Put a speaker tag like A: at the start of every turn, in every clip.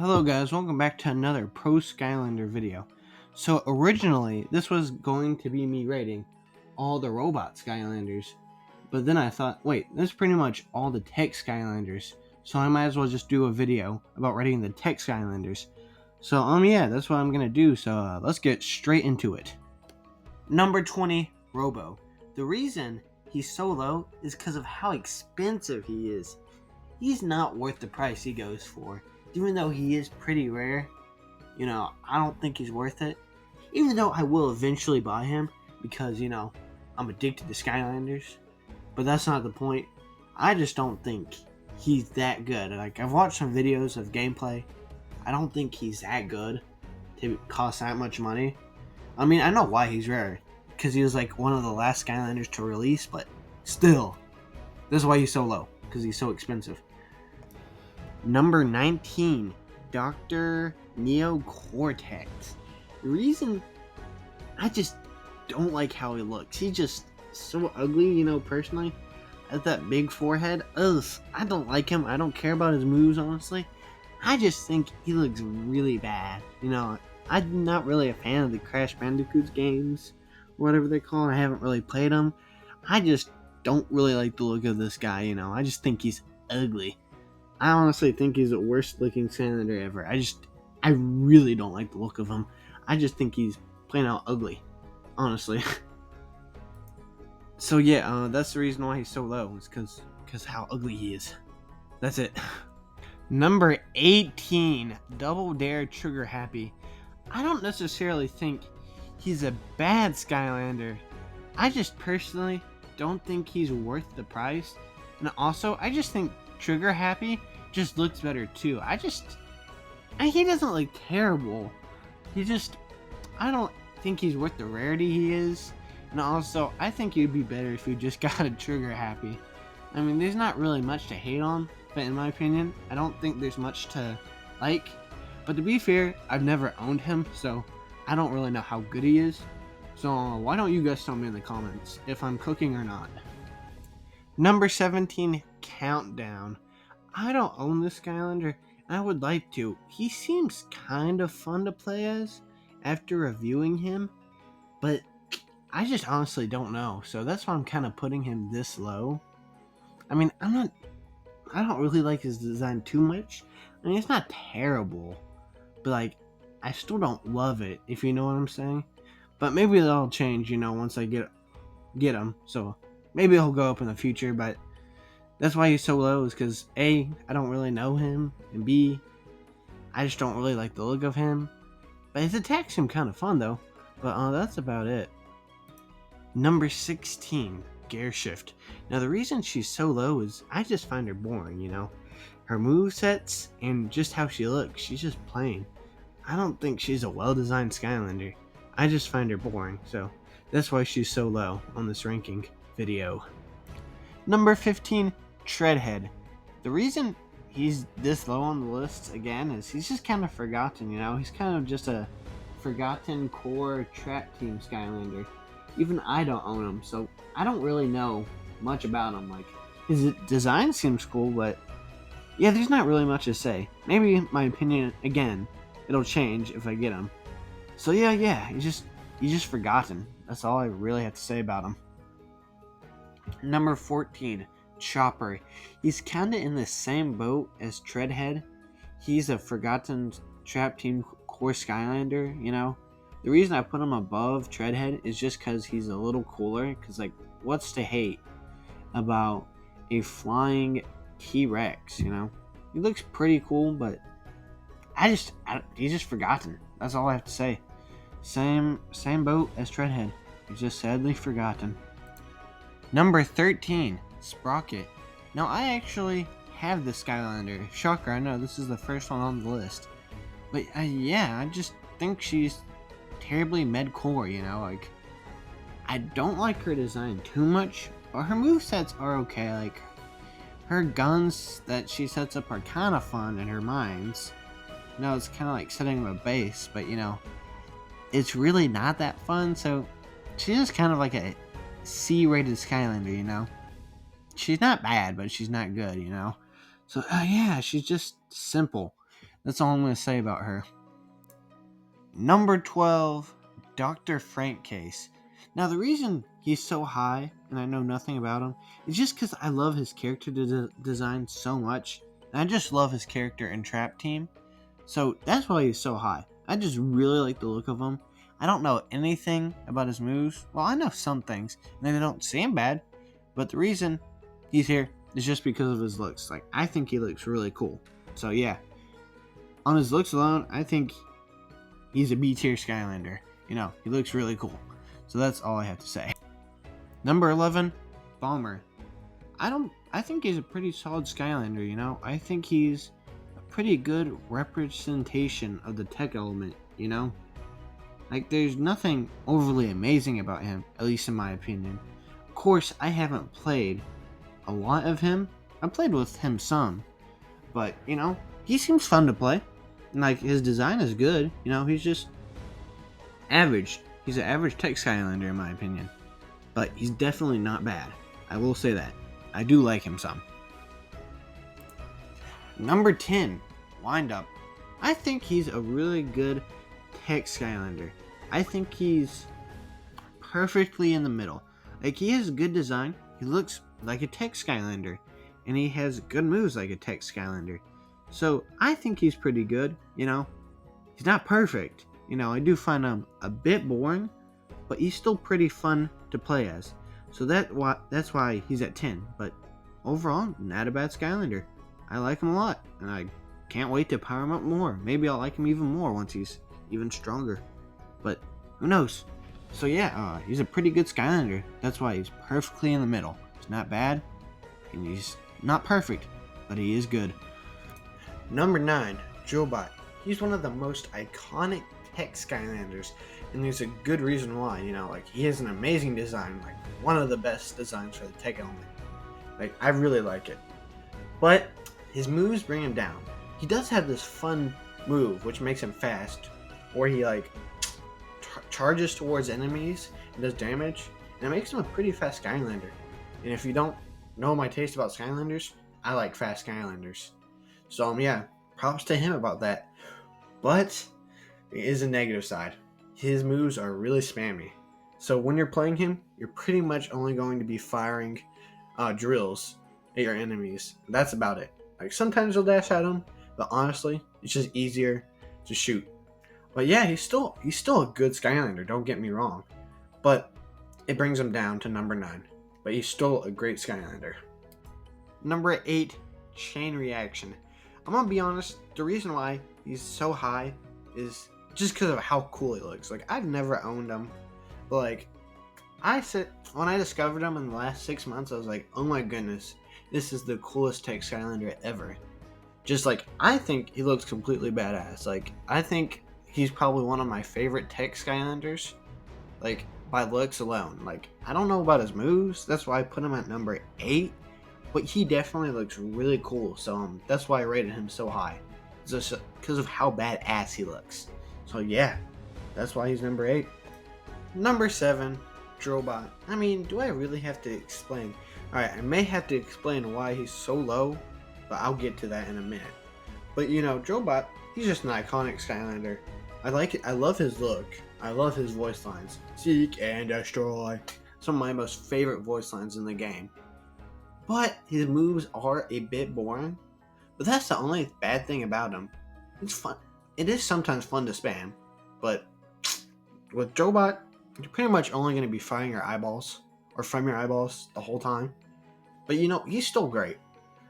A: Hello guys, welcome back to another Pro Skylander video. So originally, this was going to be me rating all the robot Skylanders, but then I thought, wait, that's pretty much all the tech Skylanders, so I might as well just do a video about rating the tech Skylanders. So yeah, that's what I'm gonna do, so let's get straight into it. Number 20, Robo. The reason he's so low is because of how expensive he is. He's not worth the price he goes for. Even though he is pretty rare, I don't think he's worth it. Even though I will eventually buy him because, I'm addicted to Skylanders. But that's not the point. I just don't think he's that good. Like, I've watched some videos of gameplay. I don't think he's that good to cost that much money. I mean, I know why he's rare. Because he was like one of the last Skylanders to release, but still. This is why he's so low. Because he's so expensive. Number 19, Dr. Neocortex. The reason I just don't like how he looks. He's just so ugly, personally. At that big forehead. Ugh, I don't like him. I don't care about his moves, honestly. I just think he looks really bad. I'm not really a fan of the Crash Bandicoot games, whatever they're called. I haven't really played them. I just don't really like the look of this guy, I just think he's ugly. I honestly think he's the worst looking Skylander ever. I really don't like the look of him. I just think he's plain out ugly, honestly. So yeah, that's the reason why he's so low. Is because how ugly he is. That's it. Number 18, Double Dare Trigger Happy. I don't necessarily think he's a bad Skylander. I just personally don't think he's worth the price. And also, I just think Trigger Happy just looks better too. He doesn't look terrible. I don't think he's worth the rarity he is. And also, I think it'd be better if you just got a Trigger Happy. I mean, there's not really much to hate on, but in my opinion, I don't think there's much to like. But to be fair, I've never owned him, so I don't really know how good he is. So why don't you guys tell me in the comments if I'm cooking or not. Number 17, Countdown. I don't own this Skylander, and I would like to. He seems kind of fun to play as after reviewing him, but I just honestly don't know. So that's why I'm kind of putting him this low. I mean, I don't really like his design too much. I mean, it's not terrible, but I still don't love it, if you know what I'm saying. But maybe that'll change, once I get him. So maybe he'll go up in the future, but that's why he's so low, is because A, I don't really know him, and B, I just don't really like the look of him. But his attacks seem kind of fun though. But that's about it. Number 16, Gear Shift. Now the reason she's so low is I just find her boring, Her movesets and just how she looks, she's just plain. I don't think she's a well-designed Skylander. I just find her boring, so that's why she's so low on this ranking video. Number 15, Treadhead. The reason he's this low on the list again is he's just kind of forgotten, He's kind of just a forgotten core trap team Skylander. Even I don't own him, so I don't really know much about him. Like, his design seems cool, but yeah, there's not really much to say. Maybe my opinion, again, it'll change if I get him. So yeah, he's just forgotten. That's all I really have to say about him. Number 14, Chopper. He's kinda in the same boat as Treadhead. He's a forgotten trap team core Skylander, The reason I put him above Treadhead is just because he's a little cooler. Because, what's to hate about a flying T-Rex, He looks pretty cool, but he's just forgotten. That's all I have to say. Same boat as Treadhead. He's just sadly forgotten. Number 13, Sprocket. Now, I actually have the Skylander. Shocker, I know, this is the first one on the list. But, I just think she's terribly med-core, I don't like her design too much, but her movesets are okay. Her guns that she sets up are kind of fun, and her mines. It's kind of like setting up a base, but, it's really not that fun, so she's just kind of like a C-rated Skylander, She's not bad, but she's not good, So, she's just simple. That's all I'm going to say about her. Number 12, Dr. Frank Case. Now, the reason he's so high, and I know nothing about him, is just because I love his character design so much. And I just love his character in Trap Team. So that's why he's so high. I just really like the look of him. I don't know anything about his moves. Well, I know some things, and they don't seem bad. But the reason he's here is just because of his looks. Like, I think he looks really cool. So yeah, on his looks alone, I think he's a B tier Skylander. You know, he looks really cool. So that's all I have to say. Number 11, Bomber. I think he's a pretty solid Skylander, you know? I think he's a pretty good representation of the tech element, you know? Like, there's nothing overly amazing about him, at least in my opinion. Of course, I haven't played a lot of him. I played with him some. But, you know, he seems fun to play. And, like, his design is good. You know, he's just average. He's an average tech Skylander, in my opinion. But he's definitely not bad. I will say that. I do like him some. Number 10, Windup. I think he's a really good tech Skylander. I think he's perfectly in the middle. Like, he has good design. He looks like a tech Skylander. And he has good moves like a tech Skylander. So, I think he's pretty good, you know. He's not perfect. You know, I do find him a bit boring, but he's still pretty fun to play as. So that's why he's at 10. But overall, not a bad Skylander. I like him a lot, and I can't wait to power him up more. Maybe I'll like him even more once he's even stronger. But who knows? So yeah, he's a pretty good Skylander. That's why he's perfectly in the middle. He's not bad, and he's not perfect, but he is good. Number 9, Drillbot. He's one of the most iconic tech Skylanders, and there's a good reason why. You know, like, he has an amazing design, like one of the best designs for the tech element. Like, I really like it. But his moves bring him down. He does have this fun move which makes him fast, where he like charges towards enemies and does damage, and it makes him a pretty fast Skylander. And if you don't know my taste about Skylanders, I like fast Skylanders. So yeah, props to him about that. But it is a negative side. His moves are really spammy. So when you're playing him, you're pretty much only going to be firing drills at your enemies. That's about it. Like, sometimes you'll dash at them, but honestly, it's just easier to shoot. But yeah, he's still a good Skylander, don't get me wrong. But it brings him down to number 9. But he's still a great Skylander. Number 8, Chain Reaction. I'm gonna be honest, the reason why he's so high is just because of how cool he looks. Like, I've never owned him, but like, when I discovered him in the last 6 months, I was like, oh my goodness, this is the coolest tech Skylander ever. Just like, I think he looks completely badass. Like, I think he's probably one of my favorite tech Skylanders, like, by looks alone. Like, I don't know about his moves, that's why I put him at number 8, but he definitely looks really cool, so that's why I rated him so high, just because of how badass he looks. So yeah, that's why he's number 8. Number 7, Drillbot. I mean, do I really have to explain? Alright, I may have to explain why he's so low, but I'll get to that in a minute. But you know, Drillbot, he's just an iconic Skylander. I like it. I love his look. I love his voice lines. Seek and destroy. Some of my most favorite voice lines in the game. But his moves are a bit boring. But that's the only bad thing about him. It's fun. It is sometimes fun to spam. But with Drillbot, you're pretty much only going to be firing your eyeballs. Or from your eyeballs the whole time. But you know, he's still great.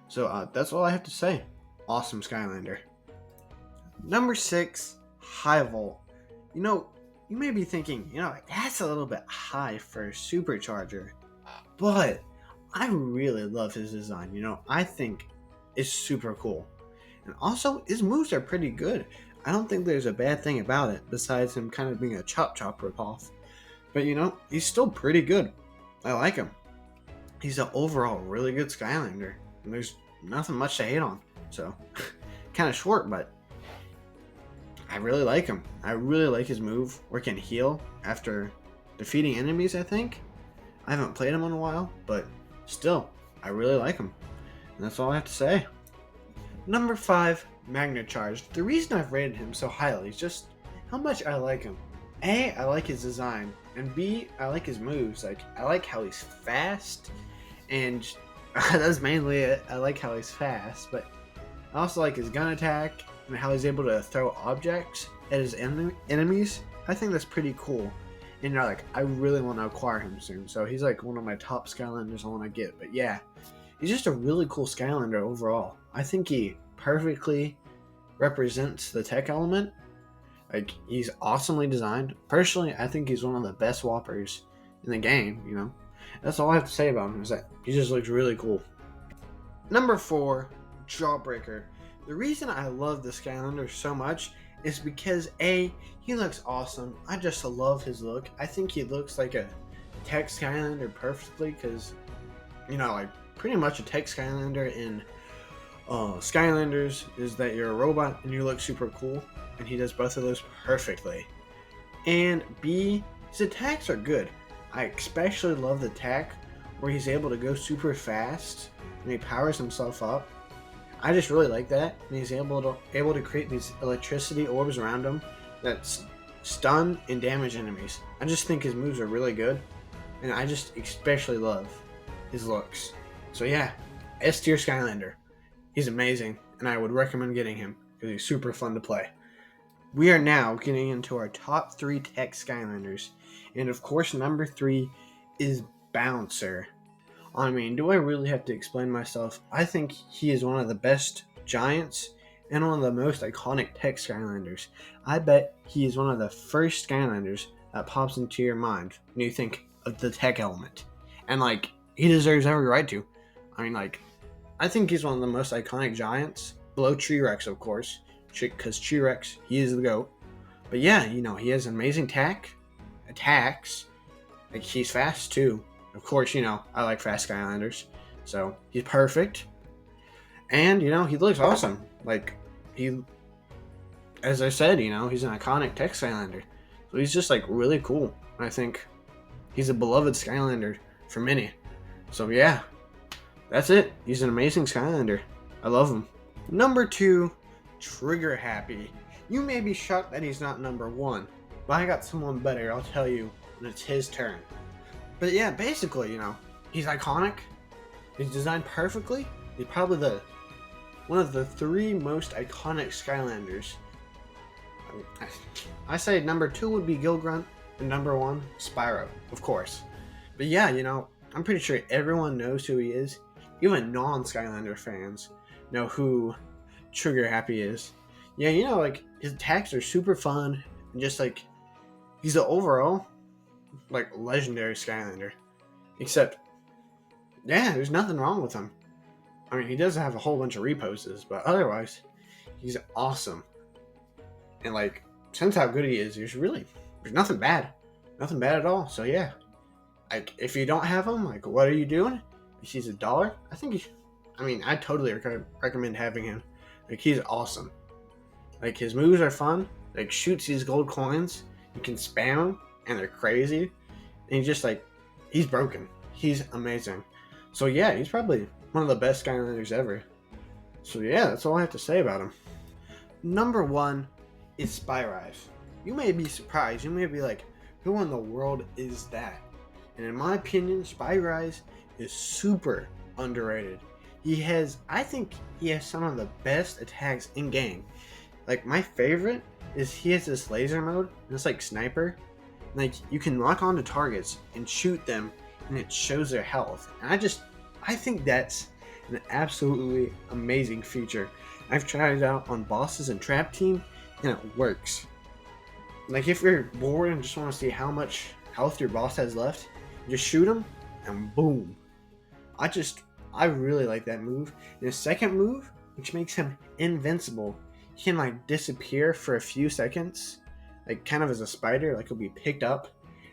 A: So that's all I have to say. Awesome Skylander. Number 6, High Volt. You know, you may be thinking, you know, that's a little bit high for a supercharger. But I really love his design. You know, I think it's super cool. And also, his moves are pretty good. I don't think there's a bad thing about it, besides him kind of being a Chop Chop ripoff. But you know, he's still pretty good. I like him. He's an overall really good Skylander. And there's nothing much to hate on. So, kind of short, but I really like him. I really like his move where he can heal after defeating enemies, I think. I haven't played him in a while, but still, I really like him. And that's all I have to say. Number 5, Magna Charged. The reason I've rated him so highly is just how much I like him. A, I like his design, and B, I like his moves. Like, I like how he's fast, and that's mainly it. I like how he's fast, but I also like his gun attack and how he's able to throw objects at his enemies. I think that's pretty cool. And like, I really want to acquire him soon. So he's like one of my top Skylanders I want to get. But yeah, he's just a really cool Skylander overall. I think he perfectly represents the tech element. Like, he's awesomely designed. Personally, I think he's one of the best Whoppers in the game, you know. That's all I have to say about him, is that he just looks really cool. Number 4, Jawbreaker. The reason I love the Skylander so much is because A, he looks awesome. I just love his look. I think he looks like a tech Skylander perfectly, because, you know, like, pretty much a tech Skylander in Skylanders is that you're a robot and you look super cool, and he does both of those perfectly. And B, his attacks are good. I especially love the attack where he's able to go super fast and he powers himself up. I just really like that, and he's able to create these electricity orbs around him that stun and damage enemies. I just think his moves are really good, and I just especially love his looks. So yeah, S tier Skylander. He's amazing, and I would recommend getting him because he's super fun to play. We are now getting into our top 3 tech Skylanders, and of course number 3 is Bouncer. I mean, do I really have to explain myself? I think he is one of the best giants and one of the most iconic tech Skylanders. I bet he is one of the first Skylanders that pops into your mind when you think of the tech element. And like, he deserves every right to. I mean, like, I think he's one of the most iconic giants, below T-Rex, of course, because T-Rex, he is the GOAT. But yeah, you know, he has amazing attacks, like, he's fast too. Of course, you know, I like fast Skylanders, so he's perfect. And, you know, he looks awesome. Like, he, as I said, you know, he's an iconic tech Skylander. So he's just, like, really cool. And I think he's a beloved Skylander for many. So yeah, that's it. He's an amazing Skylander. I love him. Number 2, Trigger Happy. You may be shocked that he's not number 1, but I got someone better, I'll tell you when it's his turn. But yeah, basically, you know, he's iconic. He's designed perfectly. He's probably one of the 3 most iconic Skylanders. I say number 2 would be Gilgrunt, and number 1, Spyro, of course. But yeah, you know, I'm pretty sure everyone knows who he is. Even non-Skylander fans know who Trigger Happy is. Yeah, you know, like, his attacks are super fun, and just like, he's the overall, like, legendary Skylander. Except, yeah, there's nothing wrong with him. I mean, he does have a whole bunch of reposes, but otherwise, he's awesome. And like, since how good he is, there's nothing bad. Nothing bad at all. So yeah, like, if you don't have him, like, what are you doing? If he's $1, I think I totally recommend having him. Like, he's awesome. Like, his moves are fun. Like, shoots these gold coins. You can spam them, and they're crazy. And he's just like, he's broken. He's amazing. So yeah, he's probably one of the best Skylanders ever. So yeah, that's all I have to say about him. Number 1 is Spyrise. You may be surprised. You may be like, who in the world is that? And in my opinion, Spyrise is super underrated. I think he has some of the best attacks in game. Like, my favorite is he has this laser mode, and it's like sniper. Like, you can lock onto targets and shoot them, and it shows their health. And I think that's an absolutely amazing feature. I've tried it out on bosses and Trap Team, and it works. Like, if you're bored and just want to see how much health your boss has left, just shoot him, and boom. I really like that move. And his second move, which makes him invincible, he can like disappear for a few seconds, like kind of as a spider, like he'll be picked up,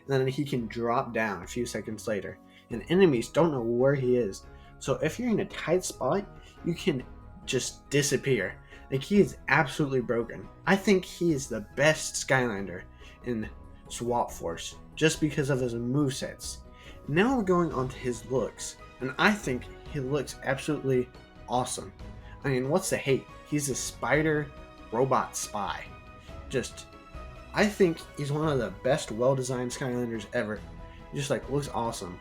A: and then he can drop down a few seconds later, and enemies don't know where he is. So if you're in a tight spot, you can just disappear. Like, he is absolutely broken. I think he is the best Skylander in Swap Force, just because of his movesets. Now we're going on to his looks, and I think he looks absolutely awesome. I mean, what's the hate? He's a spider robot spy. Just, I think he's one of the best well-designed Skylanders ever. He just like looks awesome.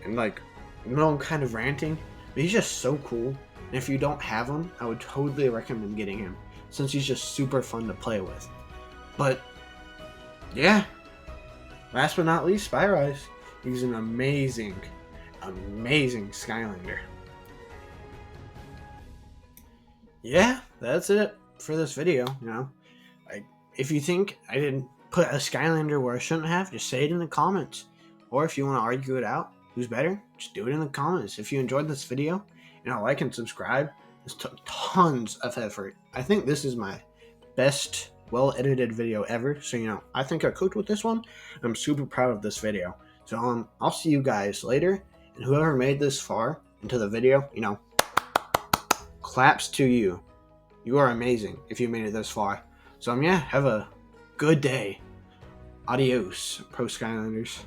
A: And like, I know I'm kind of ranting, but he's just so cool. And if you don't have him, I would totally recommend getting him, since he's just super fun to play with. But yeah, last but not least, Spyrise. He's an amazing Skylander. Yeah, that's it for this video. You know, if you think I didn't put a Skylander where I shouldn't have, just say it in the comments. Or if you want to argue it out, who's better, just do it in the comments. If you enjoyed this video, like and subscribe. This took tons of effort. I think this is my best well-edited video ever. So, I think I cooked with this one. I'm super proud of this video. So, I'll see you guys later. And whoever made this far into the video, claps to you. You are amazing if you made it this far. So, yeah, have a good day. Adios, Pro Skylanders.